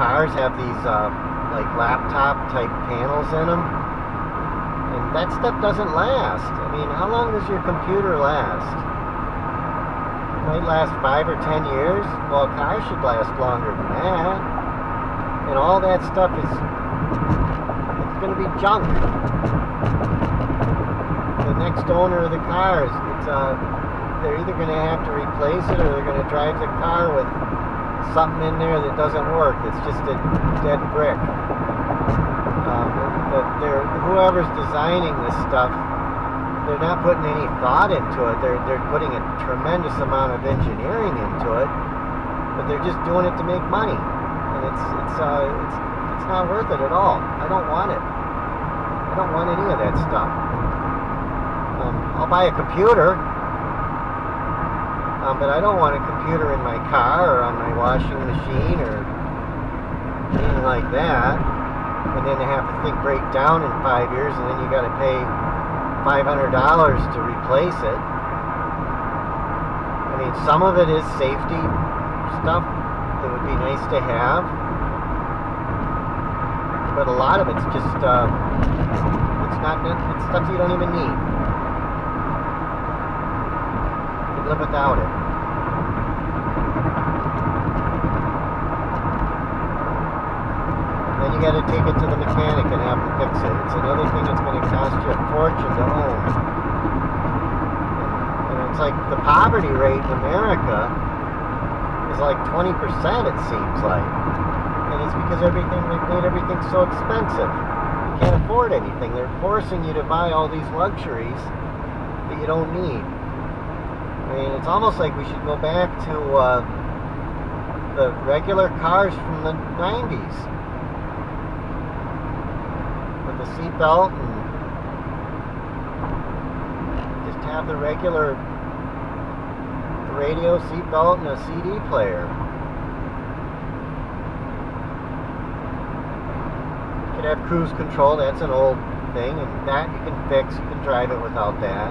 cars have these like laptop type panels in them, and that stuff doesn't last. I mean, how long does your computer last? It might last 5 or 10 years. Well, a car should last longer than that. And all that stuff it's going to be junk. The next owner of the car they're either going to have to replace it, or they're going to drive the car with something in there that doesn't work. It's just a dead brick. Whoever's designing this stuff, they're not putting any thought into it. They're putting a tremendous amount of engineering into it, but they're just doing it to make money, and it's not worth it at all. I don't want it. I don't want any of that stuff. I'll buy a computer. But I don't want a computer in my car or on my washing machine or anything like that. And then they have to think break down in 5 years, and then you got to pay $500 to replace it. I mean, some of it is safety stuff that would be nice to have, but a lot of it's just it's stuff you don't even need. You can live without it. Then you got to take it to the mechanic and have them fix it. It's another thing that's going to cost you a fortune to own. And it's like the poverty rate in America is like 20%, it seems like. And it's because they've made everything so expensive. You can't afford anything. They're forcing you to buy all these luxuries that you don't need. I mean, it's almost like we should go back to the regular cars from the 90s. The seatbelt, and just have the regular radio, seatbelt, and a CD player. You could have cruise control. That's an old thing, and that you can fix. You can drive it without that.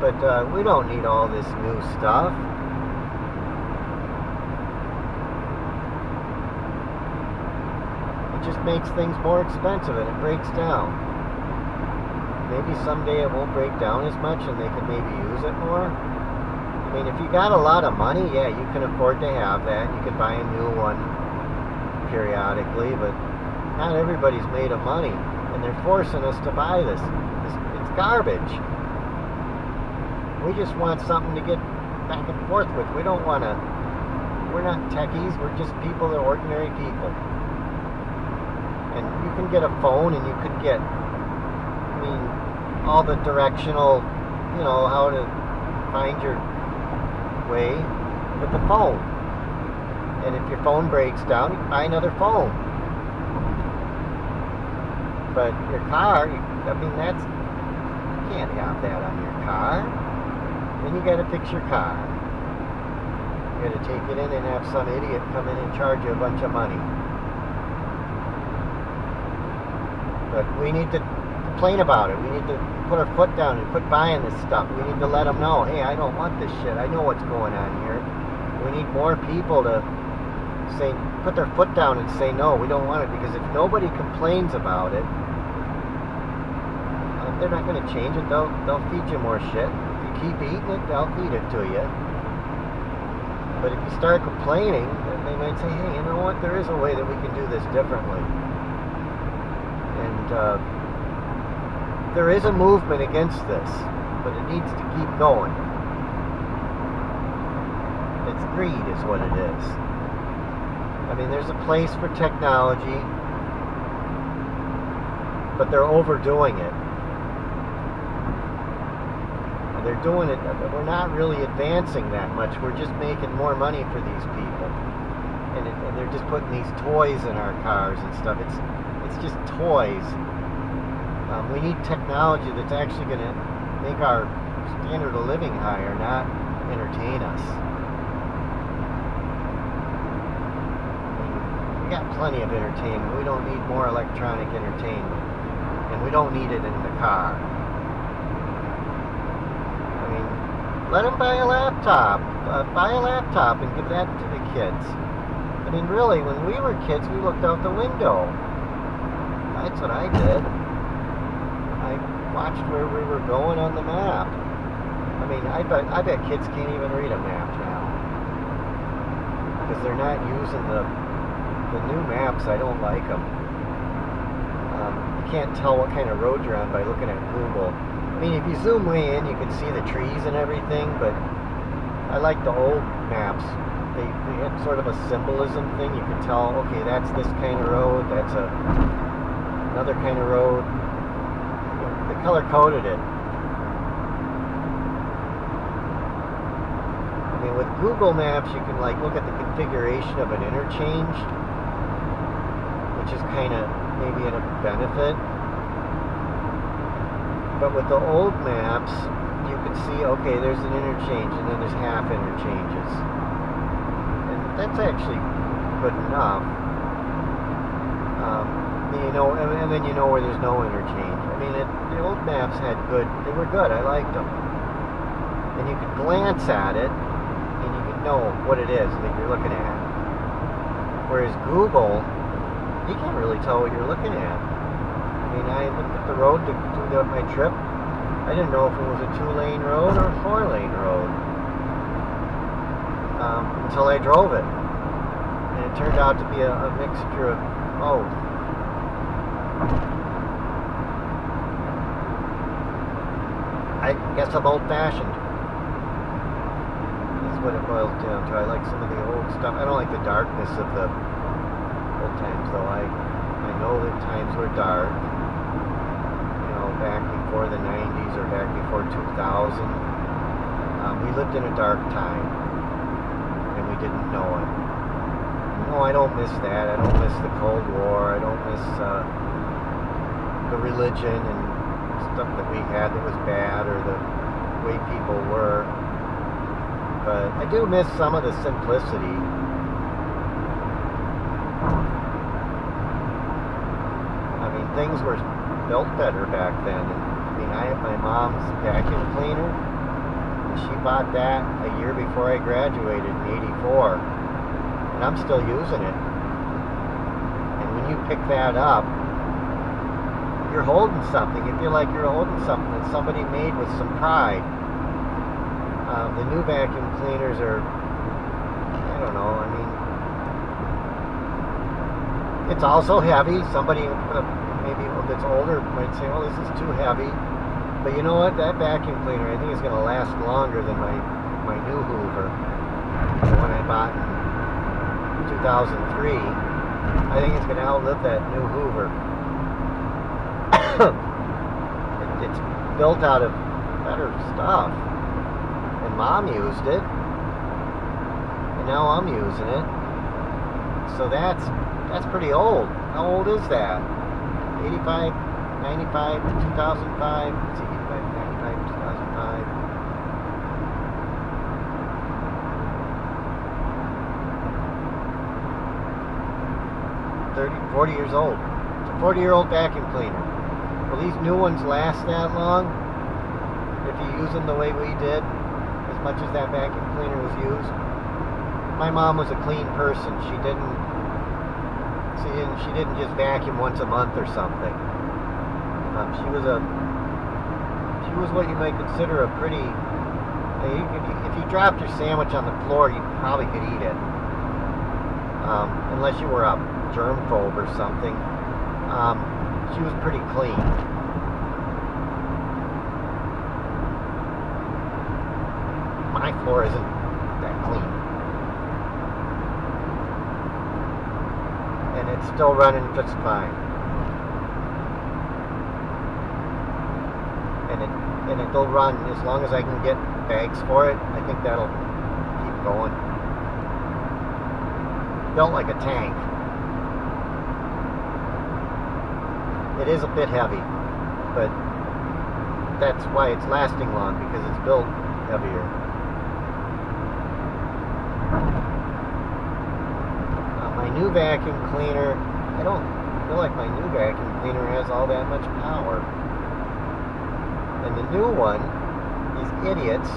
But we don't need all this new stuff. Just makes things more expensive, and it breaks down. Maybe someday it won't break down as much, and they can maybe use it more. I mean, if you got a lot of money, yeah, you can afford to have that. You can buy a new one periodically, but not everybody's made of money, and they're forcing us to buy this. It's garbage. We just want something to get back and forth with. We don't want to. We're not techies. We're just people. They're ordinary people. And you can get a phone, and you can get, I mean, all the directional, you know, how to find your way with the phone. And if your phone breaks down, you can buy another phone. But your car, I mean, you can't have that on your car. Then you got to fix your car. You got to take it in and have some idiot come in and charge you a bunch of money. But we need to complain about it. We need to put our foot down and quit buying this stuff. We need to let them know, hey, I don't want this shit. I know what's going on here. We need more people to say, put their foot down and say, no, we don't want it. Because if nobody complains about it, they're not going to change it. They'll feed you more shit. If you keep eating it, they'll feed it to you. But if you start complaining, then they might say, hey, you know what? There is a way that we can do this differently. And there is a movement against this, but it needs to keep going. It's greed is what it is. I mean, there's a place for technology, but they're overdoing it. And they're doing it, we're not really advancing that much. We're just making more money for these people. And they're just putting these toys in our cars and stuff. It's just toys. We need technology that's actually going to make our standard of living higher, not entertain us. We got plenty of entertainment. We don't need more electronic entertainment. And we don't need it in the car. I mean, let them buy a laptop. Buy a laptop and give that to the kids. I mean, really, when we were kids, we looked out the window. That's what I did. I watched where we were going on the map. I mean, I bet kids can't even read a map now. Because they're not using the new maps. I don't like them. You can't tell what kind of road you're on by looking at Google. I mean, if you zoom way in, you can see the trees and everything, but I like the old maps. They had sort of a symbolism thing. You can tell, okay, that's this kind of road, that's another kind of road. They color-coded it. I mean, with Google Maps, you can like look at the configuration of an interchange, which is kind of maybe a benefit. But with the old maps, you can see, okay, there's an interchange, and then there's half interchanges. And that's actually good enough. You know, and then you know where there's no interchange. I mean, the old maps they were good, I liked them. And you could glance at it, and you could know what it is that you're looking at. Whereas Google, you can't really tell what you're looking at. I mean, I looked at the road to do my trip. I didn't know if it was a 2-lane road or a 4-lane road until I drove it. And it turned out to be a mixture of both. I guess I'm old-fashioned. That's what it boils down to. I like some of the old stuff. I don't like the darkness of the old times, though. I know that times were dark. You know, back before the 90s or back before 2000. We lived in a dark time, and we didn't know it. No, I don't miss that. I don't miss the Cold War. I don't miss the religion and stuff that we had that was bad, or the way people were. But I do miss some of the simplicity. I mean, things were built better back then. I mean, I had my mom's vacuum cleaner, and she bought that a year before I graduated in '84. And I'm still using it. And when you pick that up, you're holding something. You feel like you're holding something that somebody made with some pride. The new vacuum cleaners are, I don't know, I mean, it's also heavy. Somebody maybe that's older might say, oh, this is too heavy. But you know what? That vacuum cleaner, I think, is going to last longer than my new Hoover. The one I bought in 2003. I think it's going to outlive that new Hoover. It's built out of better stuff. And Mom used it. And now I'm using it. So that's pretty old. How old is that? 85, 95, 2005. Let's see, 85, 95, 2005. 30, 40 years old. It's a 40-year-old vacuum cleaner. Will these new ones last that long? If you use them the way we did, as much as that vacuum cleaner was used? My mom was a clean person. She didn't just vacuum once a month or something. She was what you might consider a pretty. If you dropped your sandwich on the floor, you probably could eat it, unless you were a germphobe or something. She was pretty clean. My floor isn't that clean. And it's still running just fine. And it'll run as long as I can get bags for it. I think that'll keep going. Built like a tank. It is a bit heavy, but that's why it's lasting long, because it's built heavier. My new vacuum cleaner, I don't feel like my new vacuum cleaner has all that much power. And the new one, these idiots,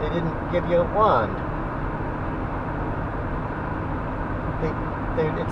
they didn't give you a wand. They it's